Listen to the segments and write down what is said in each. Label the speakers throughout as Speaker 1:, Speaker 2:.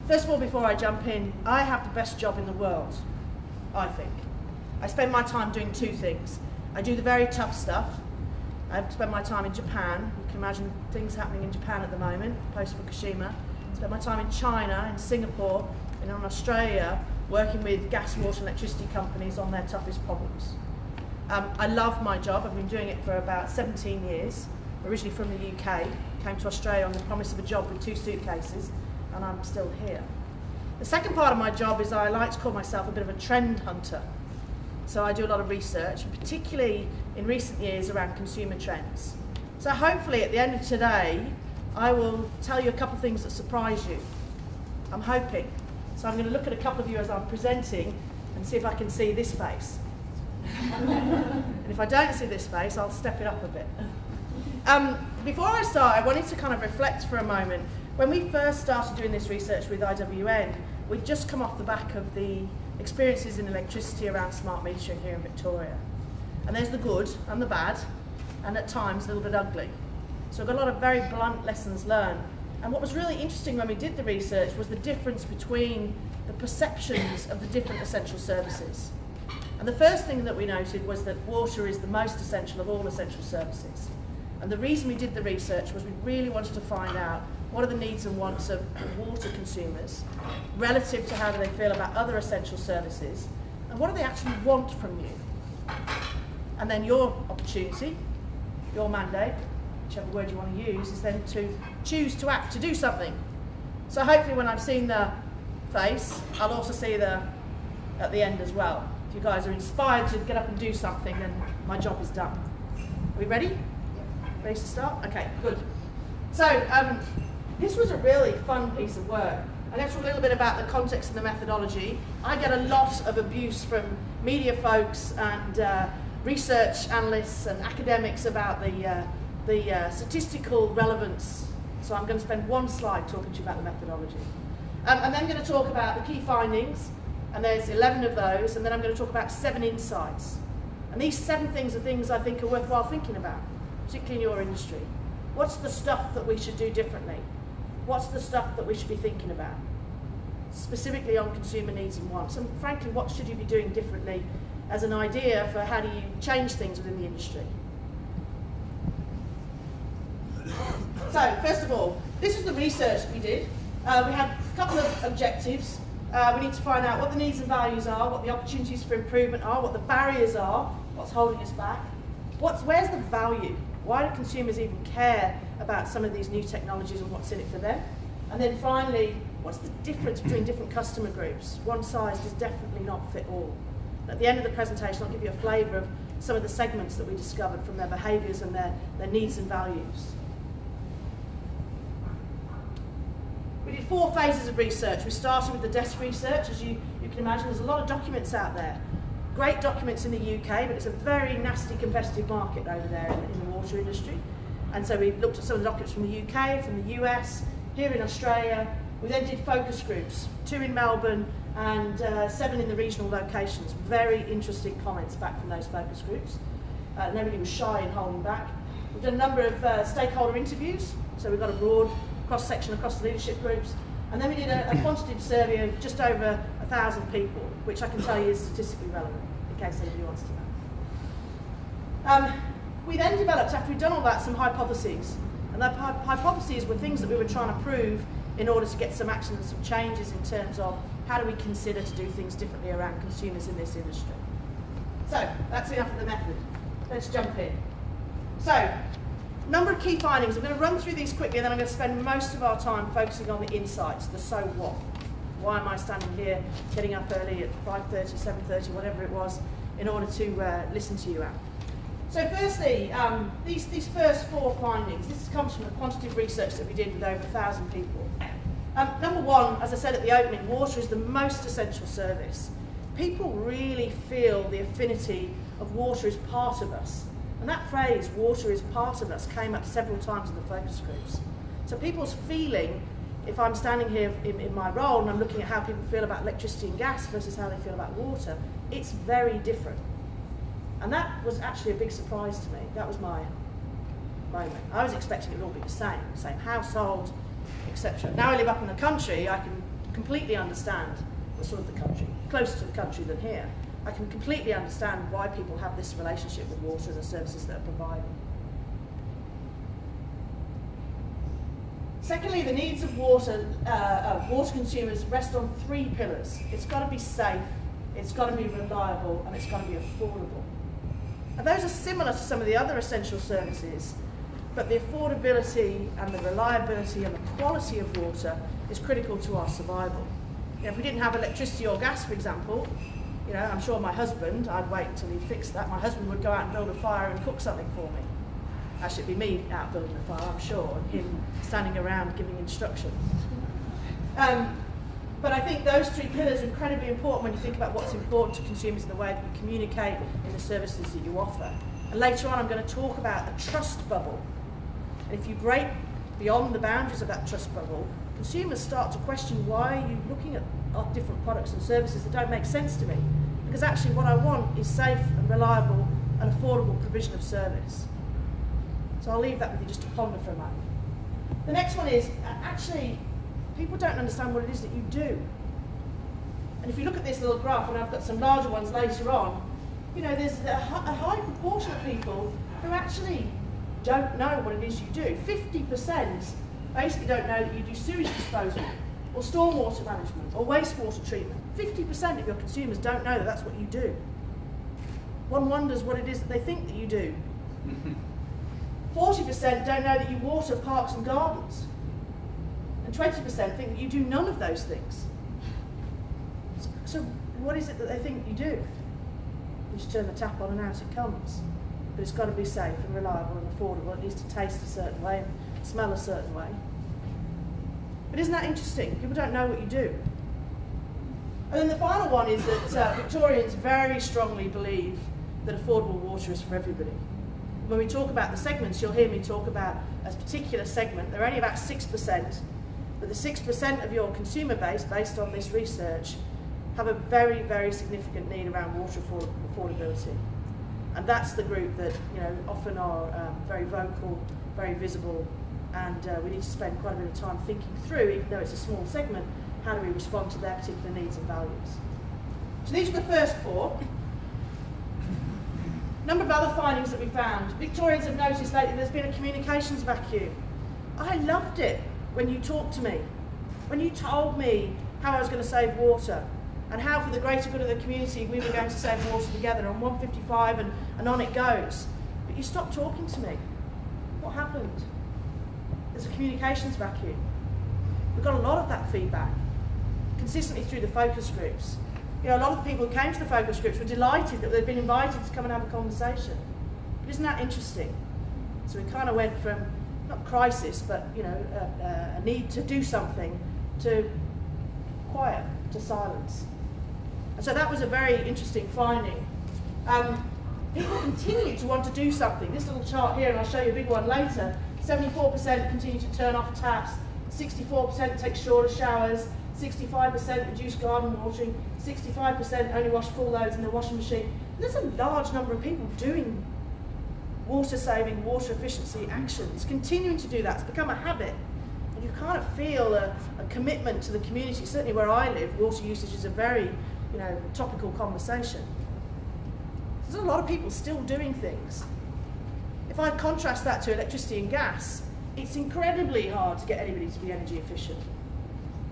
Speaker 1: First of all, before I jump in, I have the best job in the world, I think. I spend my time doing two things. I do the very tough stuff. I spend my time in Japan. You can imagine things happening in Japan at the moment, post-Fukushima. I spend my time in China, in Singapore, and in Australia, working with gas, water, and electricity companies on their toughest problems. I love my job. I've been doing it for about 17 years. Originally from the UK, came to Australia on the promise of a job with 2 suitcases, and I'm still here. The second part of my job is I like to call myself a bit of a trend hunter. So I do a lot of research, particularly in recent years around consumer trends. So hopefully at the end of today, I will tell you a couple of things that surprise you. I'm hoping. So I'm going to look at a couple of you as I'm presenting and see if I can see this face. And if I don't see this face, I'll step it up a bit. Before I start, I wanted to kind of reflect for a moment. When we first started doing this research with IWN, we'd just come off the back of the experiences in electricity around smart metering here in Victoria. And there's the good and the bad, and at times a little bit ugly. So I've got a lot of very blunt lessons learned. And what was really interesting when we did the research was the difference between the perceptions of the different essential services. And the first thing that we noted was that water is the most essential of all essential services. And the reason we did the research was we really wanted to find out what are the needs and wants of water consumers relative to how do they feel about other essential services, and what do they actually want from you. And then your opportunity, your mandate, whichever word you want to use, is then to choose to act, to do something. So hopefully when I've seen the face, I'll also see the at the end as well. If you guys are inspired to get up and do something, then my job is done. Are we ready? Ready to start? Okay, good. So this was a really fun piece of work. I'm going to talk a little bit about the context and the methodology. I get a lot of abuse from media folks and research analysts and academics about the statistical relevance. So I'm going to spend one slide talking to you about the methodology. I'm then going to talk about the key findings, and there's 11 of those, and then I'm going to talk about 7 insights. And these 7 things are things I think are worthwhile thinking about, particularly in your industry. What's the stuff that we should do differently? What's the stuff that we should be thinking about? Specifically on consumer needs and wants. And frankly, what should you be doing differently as an idea for how do you change things within the industry? So, first of all, this is the research we did. We had a couple of objectives. We need to find out what the needs and values are, what the opportunities for improvement are, what the barriers are, what's holding us back. Where's the value? Why do consumers even care about some of these new technologies and what's in it for them? And then finally, what's the difference between different customer groups? One size does definitely not fit all. At the end of the presentation, I'll give you a flavour of some of the segments that we discovered from their behaviours and their needs and values. We did 4 phases of research. We started with the desk research. As you can imagine, there's a lot of documents out there. Great documents in the UK, but it's a very nasty competitive market over there in the water industry. And so we looked at some of the documents from the UK, from the US, here in Australia. We then did focus groups, 2 in Melbourne and 7 in the regional locations. Very interesting comments back from those focus groups. Nobody was shy in holding back. We've done a number of stakeholder interviews, so we've got a broad cross-section across the leadership groups. And then we did a quantitative survey of just over 1,000 people, which I can tell you is statistically relevant, in case anybody wants to know. We then developed, after we'd done all that, some hypotheses. And the hypotheses were things that we were trying to prove in order to get some action and some changes in terms of how do we consider to do things differently around consumers in this industry. So, that's enough of the method. Let's jump in. So, number of key findings. I'm going to run through these quickly, and then I'm going to spend most of our time focusing on the insights, the so what. Why am I standing here, getting up early at 5:30, 7:30, whatever it was, in order to listen to you out? So firstly, these first 4 findings, this comes from the quantitative research that we did with over 1,000 people. Number 1, as I said at the opening, water is the most essential service. People really feel the affinity of water as part of us. And that phrase, water is part of us, came up several times in the focus groups. So people's feeling, if I'm standing here in my role and I'm looking at how people feel about electricity and gas versus how they feel about water, it's very different. And that was actually a big surprise to me. That was my moment. I was expecting it would all be the same household, etc. Now I live up in the country, I can completely understand the sort of the country, closer to the country than here. I can completely understand why people have this relationship with water and the services that are provided. Secondly, the needs of water consumers rest on three pillars. It's got to be safe, it's got to be reliable, and it's got to be affordable. And those are similar to some of the other essential services, but the affordability and the reliability and the quality of water is critical to our survival. You know, if we didn't have electricity or gas, for example, you know, I'm sure my husband, I'd wait until he fixed that, my husband would go out and build a fire and cook something for me. Actually, it'd be me out building the fire, I'm sure, and him standing around giving instructions. But I think those three pillars are incredibly important when you think about what's important to consumers in the way that you communicate in the services that you offer. And later on, I'm going to talk about a trust bubble. And if you break beyond the boundaries of that trust bubble, consumers start to question, why are you looking at different products and services that don't make sense to me? Because actually what I want is safe and reliable and affordable provision of service. So I'll leave that with you just to ponder for a moment. The next one is, actually, people don't understand what it is that you do. And if you look at this little graph, and I've got some larger ones later on, you know, there's a high proportion of people who actually don't know what it is you do. 50% basically don't know that you do sewage disposal, or stormwater management, or wastewater treatment. 50% of your consumers don't know that that's what you do. One wonders what it is that they think that you do. 40% don't know that you water parks and gardens. And 20% think that you do none of those things. So what is it that they think you do? You just turn the tap on and out it comes. But it's got to be safe and reliable and affordable. It needs to taste a certain way and smell a certain way. But isn't that interesting? People don't know what you do. And then the final one is that Victorians very strongly believe that affordable water is for everybody. When we talk about the segments, you'll hear me talk about a particular segment. They're only about 6%, but the 6% of your consumer base, based on this research, have a very, very significant need around water affordability. And that's the group that, you know, often are very vocal, very visible, and we need to spend quite a bit of time thinking through, even though it's a small segment, how do we respond to their particular needs and values. So these are the first four. A number of other findings that we found. Victorians have noticed lately there's been a communications vacuum. I loved it when you talked to me, when you told me how I was going to save water and how for the greater good of the community we were going to save water together on 155 and on it goes. But you stopped talking to me. What happened? There's a communications vacuum. We got a lot of that feedback consistently through the focus groups. You know, a lot of the people who came to the focus groups were delighted that they'd been invited to come and have a conversation. But isn't that interesting? So we kind of went from, not crisis, but, you know, a need to do something, to quiet, to silence. And so that was a very interesting finding. People continue to want to do something. This little chart here, and I'll show you a big one later, 74% continue to turn off taps, 64% take shorter showers, 65% reduce garden watering, 65% only wash full loads in the washing machine. And there's a large number of people doing water saving, water efficiency actions, continuing to do that. It's become a habit. And you kind of feel a commitment to the community. Certainly where I live, water usage is a very, you know, topical conversation. There's a lot of people still doing things. If I contrast that to electricity and gas, it's incredibly hard to get anybody to be energy efficient.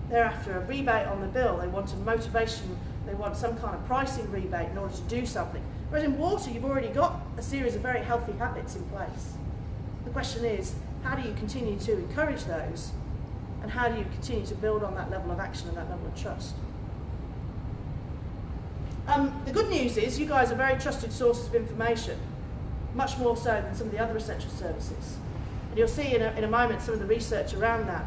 Speaker 1: They're after a rebate on the bill, they want a motivation, they want some kind of pricing rebate in order to do something. Whereas in water, you've already got a series of very healthy habits in place. The question is, how do you continue to encourage those, and how do you continue to build on that level of action and that level of trust? The good news is you guys are very trusted sources of information, much more so than some of the other essential services. And you'll see in a moment some of the research around that.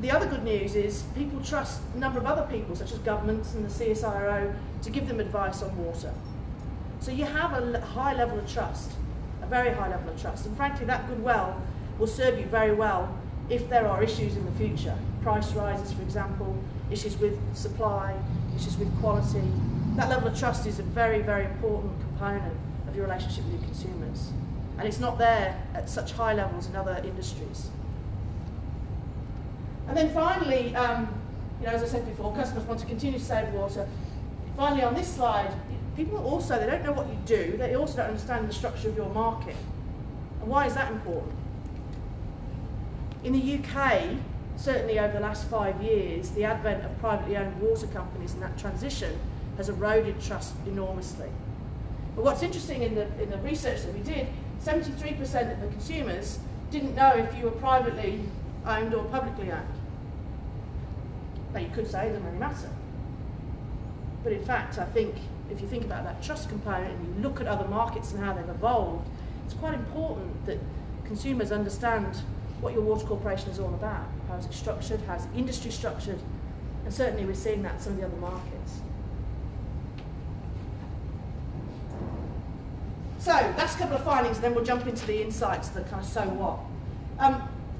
Speaker 1: The other good news is people trust a number of other people, such as governments and the CSIRO, to give them advice on water. So you have a high level of trust, a very high level of trust. And frankly, that goodwill will serve you very well if there are issues in the future. Price rises, for example, issues with supply, issues with quality. That level of trust is a very, very important component of your relationship with your consumers. And it's not there at such high levels in other industries. And then finally, You know, as I said before, customers want to continue to save water. Finally, on this slide, people also, they don't know what you do, they also don't understand the structure of your market. And why is that important? In the UK, certainly over the last 5 years, the advent of privately owned water companies and that transition has eroded trust enormously. But what's interesting in the research that we did, 73% of the consumers didn't know if you were privately owned or publicly owned. Now you could say it doesn't really matter. But in fact, I think if you think about that trust component and you look at other markets and how they've evolved, it's quite important that consumers understand what your water corporation is all about. How is it structured, how is the industry structured, and certainly we're seeing that in some of the other markets. So, last couple of findings, and then we'll jump into the insights, the kind of so what.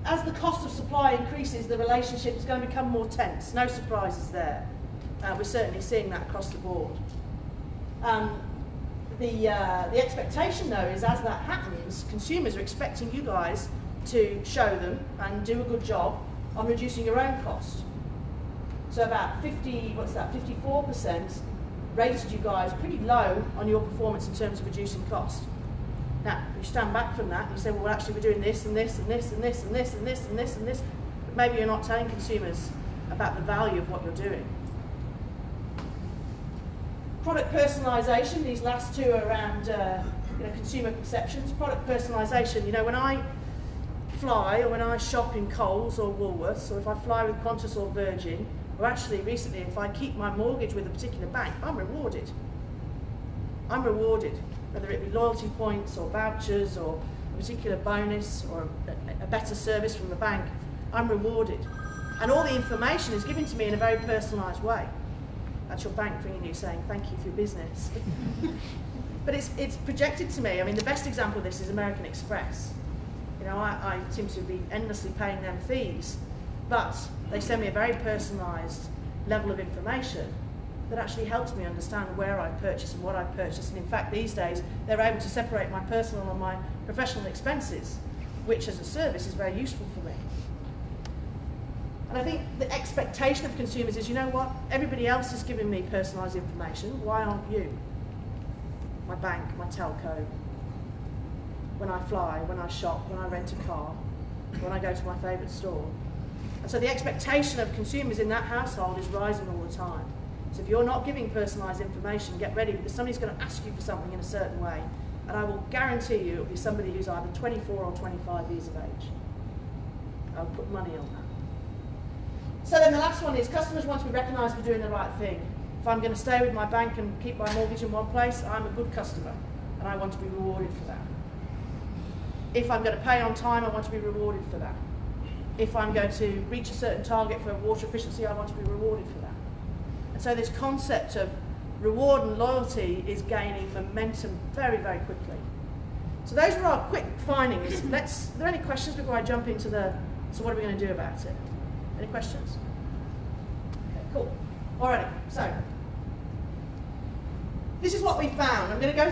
Speaker 1: As the cost of supply increases, the relationship is going to become more tense. No surprises there. We're certainly seeing that across the board. The expectation, though, is as that happens, consumers are expecting you guys to show them and do a good job on reducing your own cost. So about 54% rated you guys pretty low on your performance in terms of reducing cost. Now, you stand back from that and you say, well, actually we're doing this and this and this and this and this and this and this and this, but maybe you're not telling consumers about the value of what you're doing. Product personalisation, these last two are around consumer perceptions. Product personalisation, you know, when I fly or when I shop in Coles or Woolworths, or if I fly with Qantas or Virgin, or actually recently if I keep my mortgage with a particular bank, I'm rewarded. I'm rewarded, whether it be loyalty points or vouchers or a particular bonus or a better service from the bank, I'm rewarded. And all the information is given to me in a very personalised way. That's your bank ringing you saying, thank you for your business. But it's projected to me. I mean, the best example of this is American Express. You know, I seem to be endlessly paying them fees, but they send me a very personalised level of information that actually helps me understand where I purchase and what I purchase. And in fact, these days, they're able to separate my personal and my professional expenses, which as a service is very useful for me. And I think the expectation of consumers is, you know what, everybody else is giving me personalised information, why aren't you? My bank, my telco, when I fly, when I shop, when I rent a car, when I go to my favourite store. And so the expectation of consumers in that household is rising all the time. So if you're not giving personalised information, get ready, because somebody's going to ask you for something in a certain way, and I will guarantee you it'll be somebody who's either 24 or 25 years of age. I'll put money on that. So then the last one is customers want to be recognised for doing the right thing. If I'm going to stay with my bank and keep my mortgage in one place, I'm a good customer and I want to be rewarded for that. If I'm going to pay on time, I want to be rewarded for that. If I'm going to reach a certain target for water efficiency, I want to be rewarded for that. And so this concept of reward and loyalty is gaining momentum very, very quickly. So those were our quick findings. Are there any questions before I jump into so what are we going to do about it? Any questions? Okay, cool. Alrighty, so this is what we found. I'm going to go through